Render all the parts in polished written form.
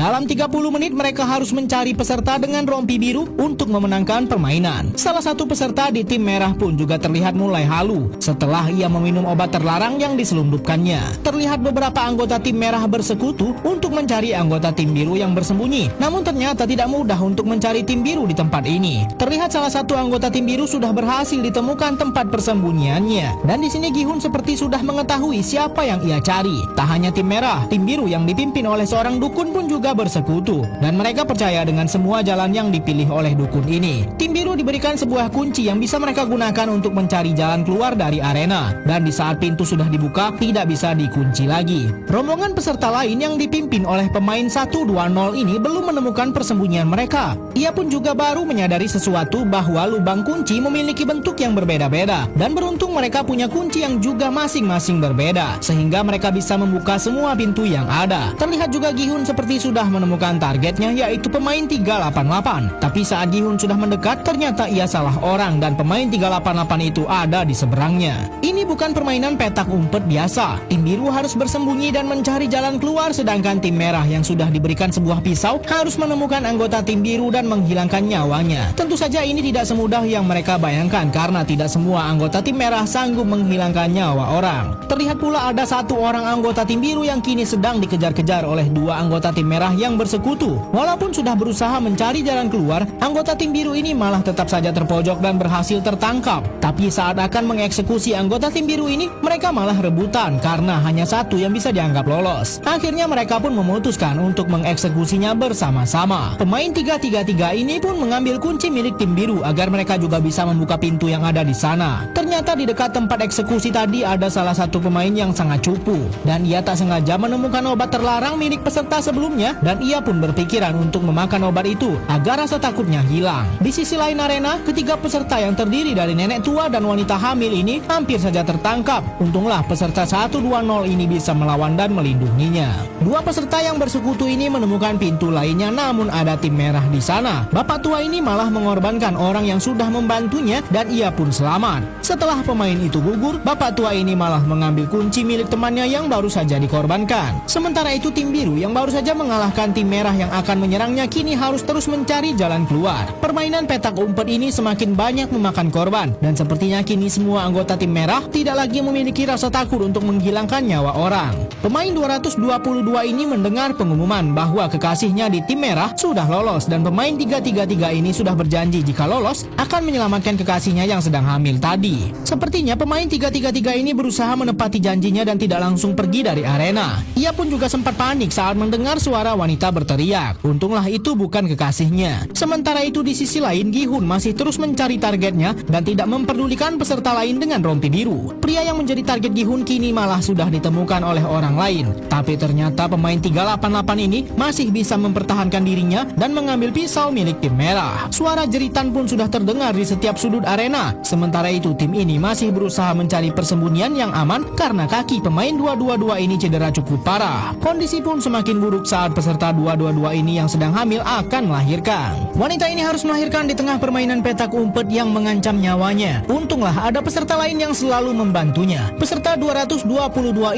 Dalam 30 menit mereka harus mencari peserta dengan rompi biru untuk memenangkan permainan. Salah satu peserta di tim merah pun juga terlihat mulai halu setelah ia meminum obat terlarang yang diselundupkannya. Terlihat beberapa anggota tim merah bersekutu untuk mencari anggota tim biru yang bersembunyi. Namun ternyata tidak mudah untuk mencari tim biru di tempat ini. Terlihat salah satu anggota tim biru sudah berhasil ditemukan tempat persembunyiannya. Dan di sini Gi-hun seperti sudah mengetahui siapa yang ia cari. Tak hanya tim merah, tim biru yang dipimpin oleh seorang dukun pun juga bersekutu, dan mereka percaya dengan semua jalan yang dipilih oleh dukun ini. Tim biru diberikan sebuah kunci yang bisa mereka gunakan untuk mencari jalan keluar dari arena, dan di saat pintu sudah dibuka tidak bisa dikunci lagi. Rombongan peserta lain yang dipimpin oleh pemain 120 ini belum menemukan persembunyian mereka. Ia pun juga baru menyadari sesuatu bahwa lubang kunci memiliki bentuk yang berbeda-beda, dan beruntung mereka punya kunci yang juga masing-masing berbeda, sehingga mereka bisa membuka semua pintu yang ada. Terlihat juga Gi-hun seperti sudah menemukan targetnya, yaitu pemain 388. Tapi saat Gi-hun sudah mendekat, ternyata ia salah orang dan pemain 388 itu ada di seberangnya. Ini bukan permainan petak umpet biasa. Tim biru harus bersembunyi dan mencari jalan keluar, sedangkan tim merah yang sudah diberikan sebuah pisau harus menemukan anggota tim biru dan menghilangkan nyawanya. Tentu saja ini tidak semudah yang mereka bayangkan, karena tidak semua anggota tim merah sanggup menghilangkan nyawa orang. Terlihat pula ada satu orang anggota tim biru yang kini sedang dikejar-kejar oleh dua anggota tim merah yang bersekutu. Walaupun sudah berusaha mencari jalan keluar, anggota tim biru ini malah tetap saja terpojok dan berhasil tertangkap. Tapi saat akan mengeksekusi anggota tim biru ini, mereka malah rebutan karena hanya satu yang bisa dianggap lolos. Akhirnya mereka pun memutuskan untuk mengeksekusinya bersama-sama. Pemain 333 ini pun mengambil kunci milik tim biru agar mereka juga bisa membuka pintu yang ada di sana. Ternyata di dekat tempat eksekusi tadi ada salah satu pemain yang sangat cupu, dan ia tak sengaja menemukan obat terlarang milik peserta sebelumnya, dan ia pun berpikiran untuk memakan obat itu agar rasa takutnya hilang. Di sisi lain arena, ketiga peserta yang terdiri dari nenek tua dan wanita hamil ini hampir saja tertangkap. Untunglah peserta 120 ini bisa melawan dan melindunginya. Dua peserta yang bersekutu ini menemukan pintu lainnya, namun ada tim merah di sana. Bapak tua ini malah mengorbankan orang yang sudah membantunya dan ia pun selamat. Setelah pemain itu gugur, bapak tua ini malah mengambil kunci milik temannya yang baru saja dikorbankan. Sementara itu tim biru yang baru saja mengalahkan tim merah yang akan menyerangnya kini harus terus mencari jalan keluar. Permainan petak umpet ini semakin banyak memakan korban, dan sepertinya kini semua anggota tim merah tidak lagi memiliki rasa takut untuk menghilangkan nyawa orang. Pemain 222 ini mendengar pengumuman bahwa kekasihnya di tim merah sudah lolos, dan pemain 333 ini sudah berjanji jika lolos akan menyelamatkan kekasihnya yang sedang hamil tadi. Sepertinya pemain 333 ini berusaha menepati janjinya dan tidak langsung pergi dari arena. Ia pun juga sempat panik saat mendengar suara wanita berteriak. Untunglah itu bukan kekasihnya. Sementara itu di sisi lain, Gi-hun masih terus mencari targetnya dan tidak memperdulikan peserta lain dengan rompi biru. Pria yang menjadi target Gi-hun kini malah sudah ditemukan oleh orang lain. Tapi ternyata pemain 388 ini masih bisa mempertahankan dirinya dan mengambil pisau milik tim merah. Suara jeritan pun sudah terdengar di setiap sudut arena. Sementara itu tim ini masih berusaha mencari persembunyian yang aman karena kaki pemain 222 ini cedera cukup parah. Kondisi pun semakin buruk saat peserta 222 ini yang sedang hamil akan melahirkan. Wanita ini harus melahirkan di tengah permainan petak umpet yang mengancam nyawanya. Untunglah ada peserta lain yang selalu membantunya. Peserta 222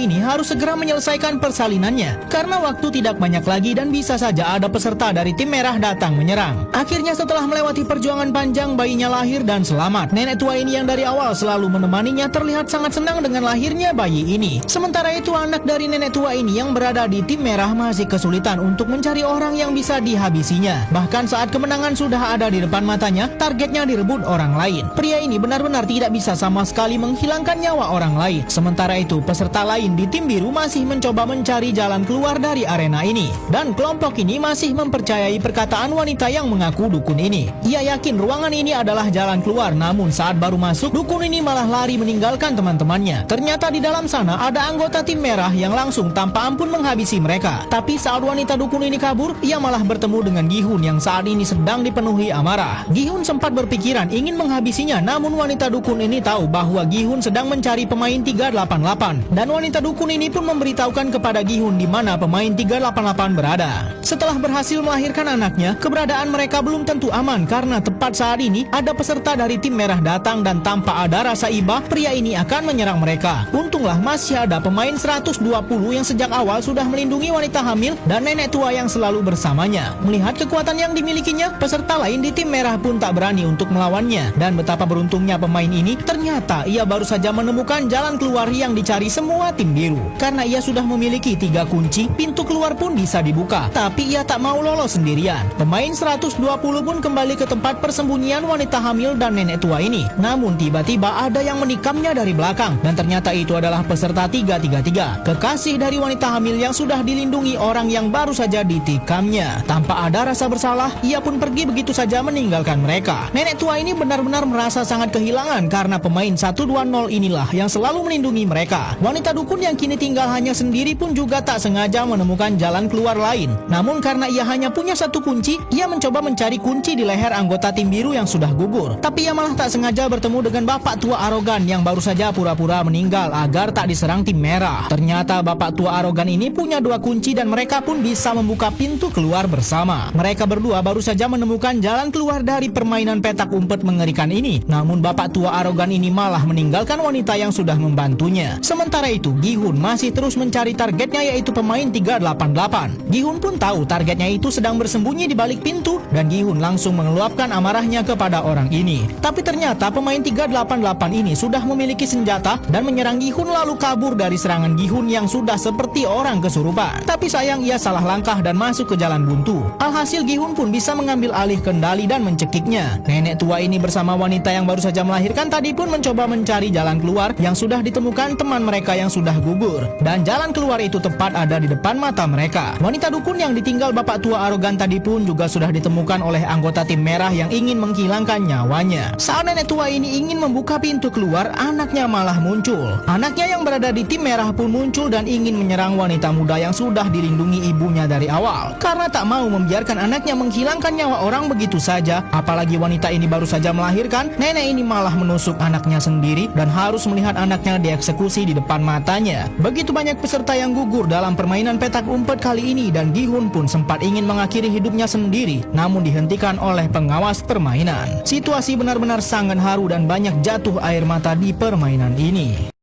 ini harus segera menyelesaikan persalinannya karena waktu tidak banyak lagi dan bisa saja ada peserta dari tim merah datang menyerang. Akhirnya setelah melewati perjuangan panjang, bayinya lahir dan selamat. Nenek tua ini yang dari awal selalu menemaninya terlihat sangat senang dengan lahirnya bayi ini. Sementara itu anak dari nenek tua ini yang berada di tim merah masih kesulitan untuk mencari orang yang bisa dihabisinya. Bahkan saat kemenangan sudah ada di depan matanya, targetnya direbut orang lain. Pria ini benar-benar tidak bisa sama sekali menghilangkan nyawa orang lain. Sementara itu peserta lain di tim biru masih mencoba mencari jalan keluar dari arena ini. Dan kelompok ini masih mempercayai perkataan wanita yang mengaku dukun ini. Ia yakin ruangan ini adalah jalan keluar, namun saat baru masuk, dukun ini malah lari meninggalkan teman-temannya. Ternyata di dalam sana ada anggota tim merah yang langsung tanpa ampun menghabisi mereka. Tapi saat wanita dukun ini kabur, ia malah bertemu dengan Gi-hun yang saat ini sedang dipenuhi amarah. Gi-hun sempat berpikiran ingin menghabisinya, namun wanita dukun ini tahu bahwa Gi-hun sedang mencari pemain 388. Dan wanita dukun ini pun memberitahukan kepada Gi-hun di mana pemain 388 berada. Setelah berhasil melahirkan anaknya, keberadaan mereka belum tentu aman karena tepat saat ini ada peserta dari tim merah datang dan tanpa ada rasa iba, pria ini akan menyerang mereka. Untunglah masih ada pemain 120 yang sejak awal sudah melindungi wanita hamil dan nenek nenek tua yang selalu bersamanya. Melihat kekuatan yang dimilikinya, peserta lain di tim merah pun tak berani untuk melawannya. Dan betapa beruntungnya pemain ini, ternyata ia baru saja menemukan jalan keluar yang dicari semua tim biru. Karena ia sudah memiliki 3 kunci, pintu keluar pun bisa dibuka. Tapi ia tak mau lolos sendirian. Pemain 120 pun kembali ke tempat persembunyian wanita hamil dan nenek tua ini. Namun tiba-tiba ada yang menikamnya dari belakang. Dan ternyata itu adalah peserta 333, kekasih dari wanita hamil yang sudah dilindungi orang yang baru saja ditikamnya. Tanpa ada rasa bersalah, ia pun pergi begitu saja meninggalkan mereka. Nenek tua ini benar-benar merasa sangat kehilangan karena pemain 120 inilah yang selalu melindungi mereka. Wanita dukun yang kini tinggal hanya sendiri pun juga tak sengaja menemukan jalan keluar lain. Namun karena ia hanya punya 1 kunci, ia mencoba mencari kunci di leher anggota tim biru yang sudah gugur. Tapi ia malah tak sengaja bertemu dengan bapak tua arogan yang baru saja pura-pura meninggal agar tak diserang tim merah. Ternyata bapak tua arogan ini punya 2 kunci dan mereka pun bisa membuka pintu keluar bersama. Mereka berdua baru saja menemukan jalan keluar dari permainan petak umpet mengerikan ini. Namun bapak tua arogan ini malah meninggalkan wanita yang sudah membantunya. Sementara itu, Gi-hun masih terus mencari targetnya, yaitu pemain 388. Gi-hun pun tahu targetnya itu sedang bersembunyi di balik pintu dan Gi-hun langsung mengeluapkan amarahnya kepada orang ini. Tapi ternyata pemain 388 ini sudah memiliki senjata dan menyerang Gi-hun lalu kabur dari serangan Gi-hun yang sudah seperti orang kesurupan. Tapi sayang ia salah langkah dan masuk ke jalan buntu. Alhasil Gi-hun pun bisa mengambil alih kendali dan mencekiknya. Nenek tua ini bersama wanita yang baru saja melahirkan tadi pun mencoba mencari jalan keluar yang sudah ditemukan teman mereka yang sudah gugur. Dan jalan keluar itu tepat ada di depan mata mereka. Wanita dukun yang ditinggal bapak tua arogan tadi pun juga sudah ditemukan oleh anggota tim merah yang ingin menghilangkan nyawanya. Saat nenek tua ini ingin membuka pintu keluar, anaknya malah muncul. Anaknya yang berada di tim merah pun muncul dan ingin menyerang wanita muda yang sudah dilindungi ibunya dari awal. Karena tak mau membiarkan anaknya menghilangkan nyawa orang begitu saja, apalagi wanita ini baru saja melahirkan, nenek ini malah menusuk anaknya sendiri dan harus melihat anaknya dieksekusi di depan matanya. Begitu banyak peserta yang gugur dalam permainan petak umpet kali ini dan Gi-hun pun sempat ingin mengakhiri hidupnya sendiri, namun dihentikan oleh pengawas permainan. Situasi benar-benar sangat haru dan banyak jatuh air mata di permainan ini.